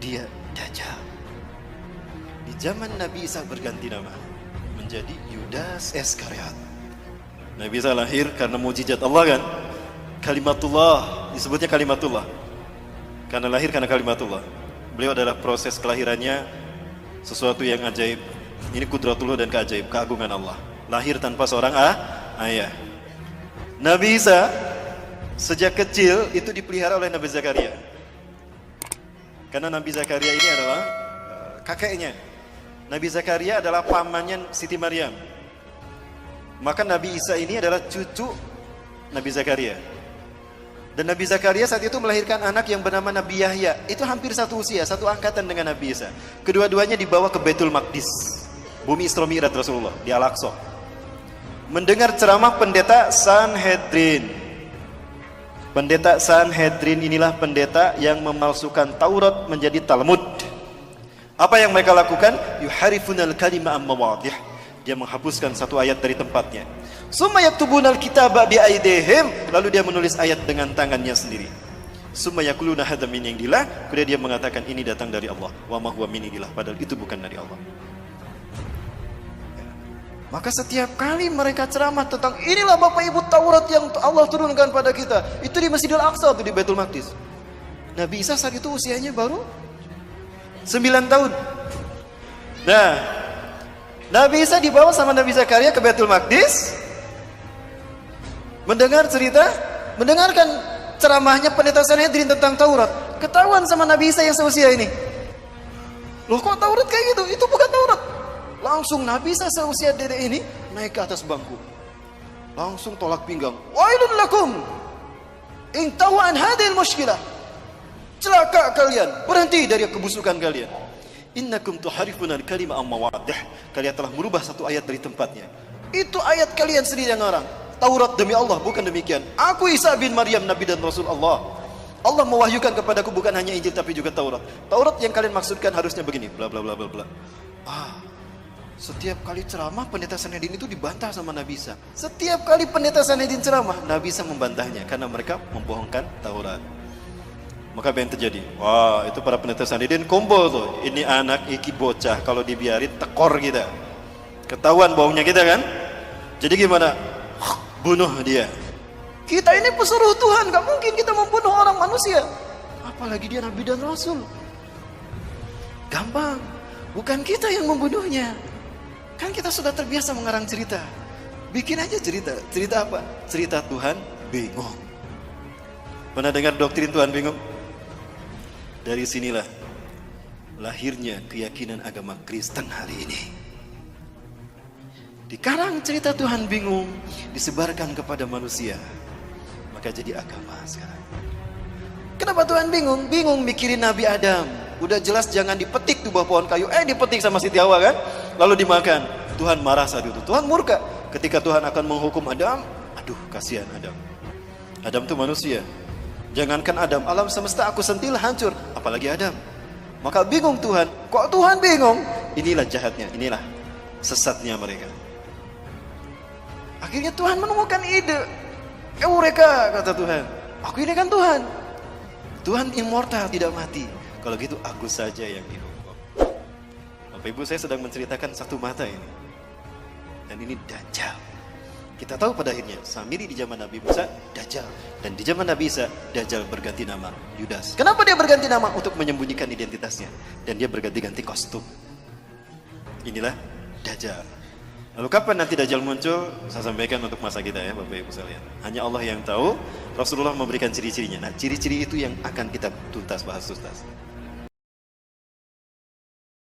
dia Dajjal. Di zaman Nabi Isa berganti nama menjadi Yudas Iskariot. Nabi Isa lahir karena mujizat Allah kan? Kalimatullah, disebutnya kalimatullah. Karena lahir karena kalimatullah. Beliau adalah proses kelahirannya sesuatu yang ajaib. Ini kudratullah dan keajaib, keagungan Allah. Lahir tanpa seorang ayah. Nabi Isa sejak kecil itu dipelihara oleh Nabi Zakaria. Karena Nabi Zakaria ini adalah kakeknya. Nabi Zakaria adalah pamannya Siti Maryam. Maka Nabi Isa ini adalah cucu Nabi Zakaria. Dan Nabi Zakaria saat itu melahirkan anak yang bernama Nabi Yahya. Itu hampir satu usia, satu angkatan dengan Nabi Isa. Kedua-duanya dibawa ke Baitul Maqdis, bumi Isra Mi'raj Rasulullah, di Al-Aqsa. Mendengar ceramah pendeta Sanhedrin. Pendeta Sanhedrin inilah pendeta yang memalsukan Taurat menjadi Talmud. Apa yang mereka lakukan? Yuharifunal kalima amma wadih. Dia menghapuskan satu ayat dari tempatnya. Summa yaktubunal kitaba biaidihim, lalu dia menulis ayat dengan tangannya sendiri. Summa yaquluna hadza min indillah, kemudian dia mengatakan ini datang dari Allah. Wa ma huwa min indillah, padahal itu bukan dari Allah. Maka setiap kali mereka ceramah tentang inilah Bapak Ibu Taurat yang Allah turunkan pada kita, itu di Masjidil Aqsa, itu di Baitul Maqdis. Nabi Isa saat itu usianya baru 9 tahun. Nah, Nabi Isa dibawa sama Nabi Zakaria ke Baitul Maqdis, mendengarkan ceramahnya pendeta Sanhedrin tentang Taurat. Ketahuan sama Nabi Isa yang seusia ini. Loh, kok Taurat kayak gitu? Itu bukan Taurat. Langsung Nabi Isa seusia dedek ini naik ke atas bangku. Langsung tolak pinggang. Wailun lakum in tahu an hadhil mushkilah. Celaka kalian, berhenti dari kebusukan kalian. Innakum tuharifuna al-kalima amma wadih. Kalian telah merubah satu ayat dari tempatnya. Itu ayat kalian sendiri yang ngarang. Taurat demi Allah, bukan demikian. Aku Isa bin Maryam, Nabi dan Rasul Allah. Allah mewahyukan kepadaku bukan hanya Injil tapi juga Taurat. Taurat yang kalian maksudkan harusnya begini, bla bla bla bla bla. Setiap kali ceramah pendeta Sanhedrin itu dibantah sama Nabi Isa. Setiap kali pendeta Sanhedrin ceramah, Nabi Isa membantahnya karena mereka membohongkan Taurat. Maka apa yang terjadi? Wah, itu para pendeta Sanhedrin kumpul tuh. Ini anak iki bocah, kalau dibiarin tekor kita. Ketahuan bohongnya kita kan? Jadi gimana? Bunuh dia. Kita ini pesuruh Tuhan, gak mungkin kita membunuh orang manusia. Apalagi dia Nabi dan Rasul. Gampang. Bukan kita yang membunuhnya. Kan kita sudah terbiasa mengarang cerita. Bikin aja cerita. Cerita apa? Cerita Tuhan bingung. Pernah dengar doktrin Tuhan bingung? Dari sinilah lahirnya keyakinan agama Kristen hari ini. Dikarang cerita Tuhan bingung, disebarkan kepada manusia, maka jadi agama sekarang. Kenapa Tuhan bingung? Bingung mikirin Nabi Adam. Udah jelas jangan dipetik tuh buah pohon kayu, dipetik sama Siti Hawa kan? Lalu dimakan. Tuhan marah saat itu. Tuhan murka ketika Tuhan akan menghukum Adam. Aduh, kasihan Adam. Adam tuh manusia. Jangankan Adam, alam semesta aku sentil hancur, apalagi Adam. Maka bingung Tuhan. Kok Tuhan bingung? Inilah jahatnya, inilah sesatnya mereka. Akhirnya Tuhan menemukan ide. Eureka, kata Tuhan. Aku ini kan Tuhan. Tuhan immortal, tidak mati. Kalau gitu aku saja yang dihukum. Bapak Ibu, saya sedang menceritakan satu mata ini. Dan ini Dajjal. Kita tahu pada akhirnya Samiri di zaman Nabi Musa Dajjal, dan di zaman Nabi Isa Dajjal berganti nama Yudas. Kenapa dia berganti nama? Untuk menyembunyikan identitasnya, dan dia berganti-ganti kostum. Inilah Dajjal. Lalu kapan nanti Dajjal muncul? Saya sampaikan untuk masa kita ya Bapak Ibu sekalian. Hanya Allah yang tahu. Rasulullah memberikan ciri-cirinya. Nah, ciri-ciri itu yang akan kita bahas tuntas.